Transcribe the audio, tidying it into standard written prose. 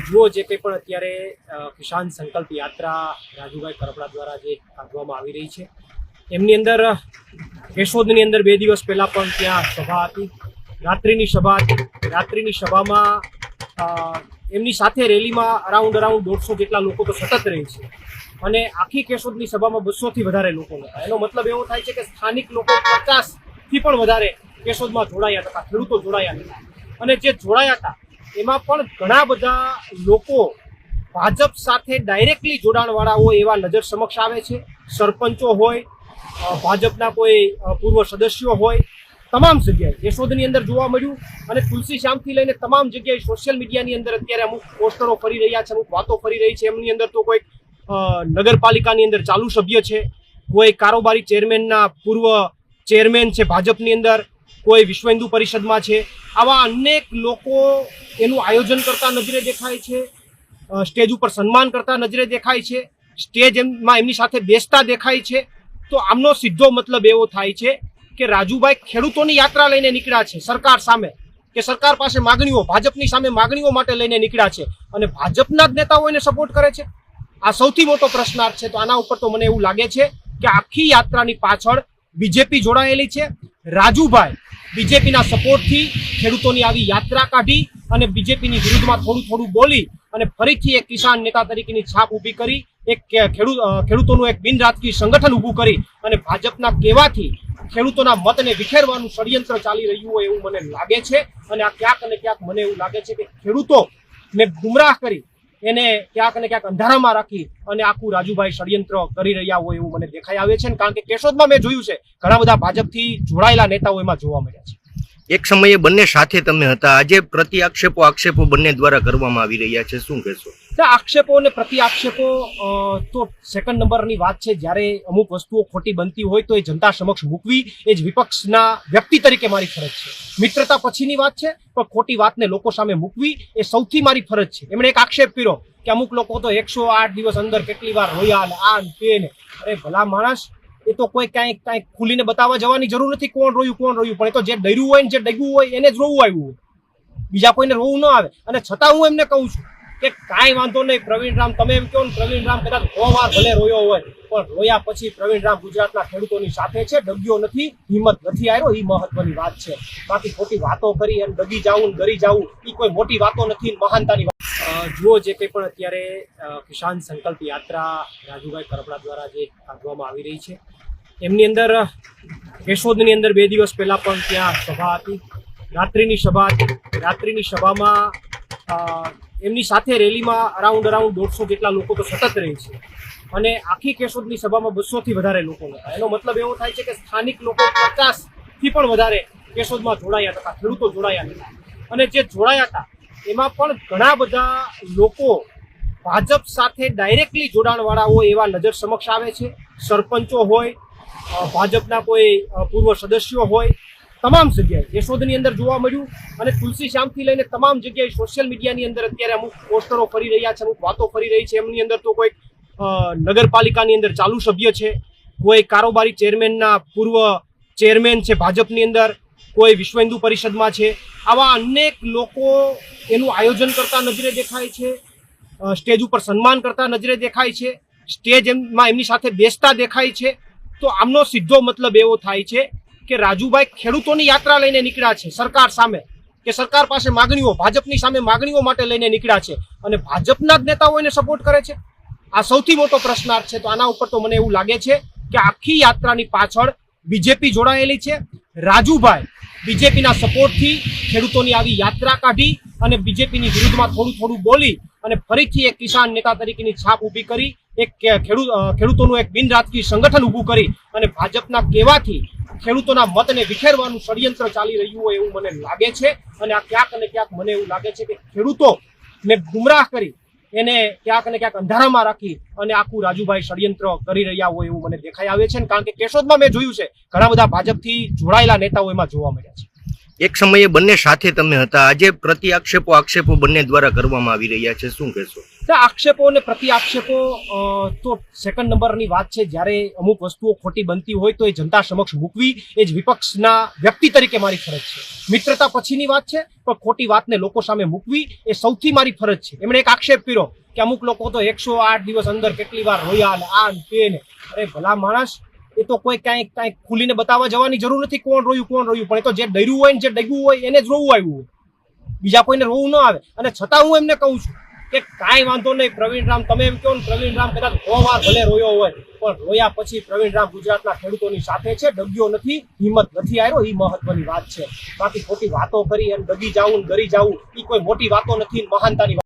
જુઓ જે કંઈ પણ અત્યારે કિસાન સંકલ્પ યાત્રા રાજુભાઈ કરપડા દ્વારા જે કાઢવામાં આવી રહી છે એમની અંદર કેશોદની અંદર 2 દિવસ પહેલા પણ ત્યાં સભા હતી, રાત્રિની સભા હતી। રાત્રિની સભામાં એમની સાથે રેલીમાં અરાઉન્ડ 150 જેટલા લોકો તો સતત રહે છે અને આખી કેશોદની સભામાં 200થી વધારે લોકો હતા। એનો મતલબ એવો થાય છે કે સ્થાનિક લોકો 50થી પણ વધારે કેશોદમાં જોડાયા હતા, ખેડૂતો જોડાયા હતા અને જે જોડાયા હતા એમાં પણ ઘણા બધા લોકો ભાજપ સાથે ડાયરેક્ટલી જોડાણવાળા હોય એવા નજર સમક્ષ આવે છે। સરપંચો હોય, ભાજપના કોઈ પૂર્વ સદસ્યો હોય, તમામ જગ્યાએ કેશોદની અંદર જોવા મળ્યું અને તુલસી શ્યામથી લઈને તમામ જગ્યાએ સોશિયલ મીડિયાની અંદર અત્યારે અમુક પોસ્ટરો ફરી રહ્યા છે, અમુક વાતો ફરી રહી છે। એમની અંદર તો કોઈ નગરપાલિકાની અંદર ચાલુ સભ્ય છે, કોઈ કારોબારી ચેરમેનના પૂર્વ ચેરમેન છે ભાજપની અંદર, કોઈ વિશ્વ હિન્દુ પરિષદમાં છે। આવા અનેક લોકો એનું આયોજન કરતા નજરે દેખાય છે, સ્ટેજ ઉપર સન્માન કરતા નજરે દેખાય છે, સ્ટેજમાં એમની સાથે બેસતા દેખાય છે। તો આમનો સીધો મતલબ એવો થાય છે કે રાજુભાઈ ખેડૂતોની યાત્રા લઈને નીકળ્યા છે સરકાર સામે, કે સરકાર પાસે માગણીઓ, ભાજપની સામે માગણીઓ માટે લઈને નીકળ્યા છે અને ભાજપના જ નેતાઓ એને સપોર્ટ કરે છે। આ સૌથી મોટો પ્રશ્નાર્થ છે। તો આના ઉપર તો મને એવું લાગે છે કે આખી યાત્રાની પાછળ બીજેપી જોડાયેલી છે। રાજુભાઈ બીજેપીના સપોર્ટથી ખેડૂતોની આવી યાત્રા કાઢી અને બીજેપીની વિરુદ્ધમાં થોડું બોલી અને ફરીથી એક કિસાન નેતા તરીકેની છાપ ઊભી કરી, એક ખેડૂતોનું એક બિન રાજકીય સંગઠન ઊભું કરી અને ભાજપના કહેવાથી ખેડૂતોના મતને વિખેરવાનું ષડયંત્ર ચાલી રહ્યું હોય એવું મને લાગે છે। અને આ ક્યાંક ને ક્યાંક મને એવું લાગે છે કે ખેડૂતોને ગુમરાહ કરી એને ક્યાંક ને ક્યાંક અંધારામાં રાખી અને આખું રાજુભાઈ ષડયંત્ર કરી રહ્યા હોય એવું મને દેખાઈ આવે છે। કારણ કે કેશોદમાં મેં જોયું છે ઘણા બધા ભાજપથી જોડાયેલા નેતાઓ એમાં જોવા મળ્યા છે। એક સમયે બંને સાથે તમે હતા, આજે પ્રતિ આક્ષેપો બંને દ્વારા કરવામાં આવી રહ્યા છે, શું કહેશો? આક્ષેપો અને પ્રતિ આક્ષેપો તો સેકન્ડ નંબરની વાત છે। જ્યારે અમુક વસ્તુઓ ખોટી બનતી હોય તો એ જનતા સમક્ષ મૂકવી એ જ વિપક્ષના વ્યક્તિ તરીકે મારી ફરજ છે। મિત્રતા પછીની વાત છે, પણ ખોટી વાતને લોકો સામે મૂકવી એ સૌથી મારી ફરજ છે। એમણે એક આક્ષેપ કર્યો કે અમુક લોકો તો 108 દિવસ અંદર કેટલી વાર રોયા ને આ તે ને, અરે ભલા માણસ, એ તો કોઈ કાંઈ ખુલીને બતાવવા જવાની જરૂર નથી કોણ રોયું, પણ એ તો જે ડર્યું હોય ને જે ડગ્યું હોય એને જ રોવું આવ્યું હોય, બીજા કોઈને રોવું ન આવે। અને છતાં હું એમને કહું છું કે કાંઈ વાંધો નહીં પ્રવીણ રામ, તમે એમ કહો ને પ્રવીણ રામ કદાચ 100 વાર ભલે રોયો હોય પણ રોયા પછી પ્રવીણ રામ ગુજરાતના ખેડૂતોની સાથે છે, ડગ્યો નથી, હિંમત નથી આવ્યો, એ મહત્વની વાત છે। બાકી ખોટી વાતો કરી અને ડગી જાવું ને ડરી જાવું એ કોઈ મોટી વાતો નથી, મહાનતાની વાત। જુઓ જે કંઈ પણ અત્યારે કિસાન સંકલ્પ યાત્રા રાજુભાઈ કરપડા દ્વારા જે કાઢવામાં આવી રહી છે એમની અંદર કેશોદની અંદર 2 દિવસ પહેલા પણ ત્યાં સભા હતી, રાત્રિની સભા હતી। રાત્રિની સભામાં એમની સાથે રેલીમાં અરાઉન્ડ 150 જેટલા લોકો તો સતત રહે છે અને આખી કેશોદની સભામાં 200થી વધારે લોકો હતા। એનો મતલબ એવો થાય છે કે સ્થાનિક લોકો 50થી પણ વધારે કેશોદમાં જોડાયા હતા, ખેડૂતો જોડાયા હતા અને જે જોડાયા હતા એમાં પણ ઘણા બધા લોકો ભાજપ સાથે ડાયરેક્ટલી જોડાણવાળા હોય એવા નજર સમક્ષ આવે છે। સરપંચો હોય, ભાજપના કોઈ પૂર્વ સદસ્યો હોય, તમામ જગ્યાએ કેશોદની અંદર જોવા મળ્યું અને તુલસી શ્યામથી લઈને તમામ જગ્યાએ સોશિયલ મીડિયાની અંદર અત્યારે અમુક પોસ્ટરો ફરી રહ્યા છે, અમુક વાતો ફરી રહી છે। એમની અંદર તો કોઈ નગરપાલિકાની અંદર ચાલુ સભ્ય છે, કોઈ કારોબારી ચેરમેનના પૂર્વ ચેરમેન છે ભાજપની અંદર, કોઈ વિશ્વ હિન્દુ પરિષદમાં છે। આવા અનેક લોકો એનું આયોજન કરતા નજરે દેખાય છે, સ્ટેજ ઉપર સન્માન કરતા નજરે દેખાય છે, સ્ટેજમાં એમની સાથે બેસતા દેખાય છે। તો આમનો સીધો મતલબ એવો થાય છે કે રાજુભાઈ ખેડૂતોની યાત્રા લઈને નીકળ્યા છે સરકાર સામે, કે સરકાર પાસે માગણીઓ, ભાજપની સામે માગણીઓ માટે લઈને નીકળ્યા છે અને ભાજપના જ નેતાઓ એને સપોર્ટ કરે છે। આ સૌથી મોટો પ્રશ્નાર્થ છે। તો આના ઉપર તો મને એવું લાગે છે કે આખી યાત્રાની પાછળ બીજેપી જોડાયેલી છે। રાજુભાઈ બીજેપીના સપોર્ટથી ખેડૂતોની આવી યાત્રા કાઢી અને બીજેપીની વિરુદ્ધમાં થોડું બોલી અને ફરીથી એક કિસાન નેતા તરીકેની છાપ ઊભી કરી, એક ખેડૂતોનું એક બિન રાજકીય સંગઠન ઊભું કરી અને ભાજપના કહેવાથી ખેડૂતોના મતને વિખેરવાનું ષડયંત્ર ચાલી રહ્યું હોય એવું મને લાગે છે। અને આ ક્યાંક ને ક્યાંક મને એવું લાગે છે કે ખેડૂતોને ગુમરાહ કરી એને ક્યાંક ને ક્યાંક અંધારામાં રાખી અને આખું રાજુભાઈ ષડયંત્ર કરી રહ્યા હોય એવું મને દેખાઈ આવે છે। કારણ કે કેશોદમાં મેં જોયું છે ઘણા બધા ભાજપથી જોડાયેલા નેતાઓ એમાં જોવા મળ્યા છે। એક સમયે બંને સાથે તમે હતા, આજે પ્રતિ આક્ષેપો બંને દ્વારા કરવામાં આવી રહ્યા છે, શું કહેશો? તો આક્ષેપો અને પ્રતિ આક્ષેપો તો સેકન્ડ નંબરની વાત છે. જ્યારે અમુક વસ્તુઓ ખોટી બનતી હોય તો એ જનતા સમક્ષ મૂકવી એ જ વિપક્ષના વ્યક્તિ તરીકે મારી ફરજ છે. મિત્રતા પછીની વાત છે, પણ ખોટી વાતને લોકો સામે મૂકવી એ સૌથી મારી ફરજ છે. એમણે એક આક્ષેપ કર્યો કે અમુક લોકો તો 108 દિવસ અંદર કેટલી વાર રોયા ને આ ને તે ને. અરે ભલા માણસ, એ તો કોઈ કાંઈ ખુલીને બતાવવા જવાની જરૂર નથી કોણ રોયું પણ એ તો જે ડર્યું હોય ને જે ડગ્યું હોય એને જ રોવું આવ્યું હોય, બીજા કોઈને રોવું ન આવે. અને છતાં હું એમને કહું છું કે કાંઈ વાંધો નહીં પ્રવીણ રામ, તમે એમ કહો ને પ્રવીણ રામ કદાચ 100 વાર ભલે રોયો હોય પણ રોયા પછી પ્રવીણ રામ ગુજરાતના ખેડૂતોની સાથે છે, ડગ્યો નથી, હિંમત નથી આવ્યો, એ મહત્વની વાત છે. બાકી ખોટી વાતો કરી અને ડગી જાવું ને ડરી જાવું એ કોઈ મોટી વાતો નથી, મહાનતાની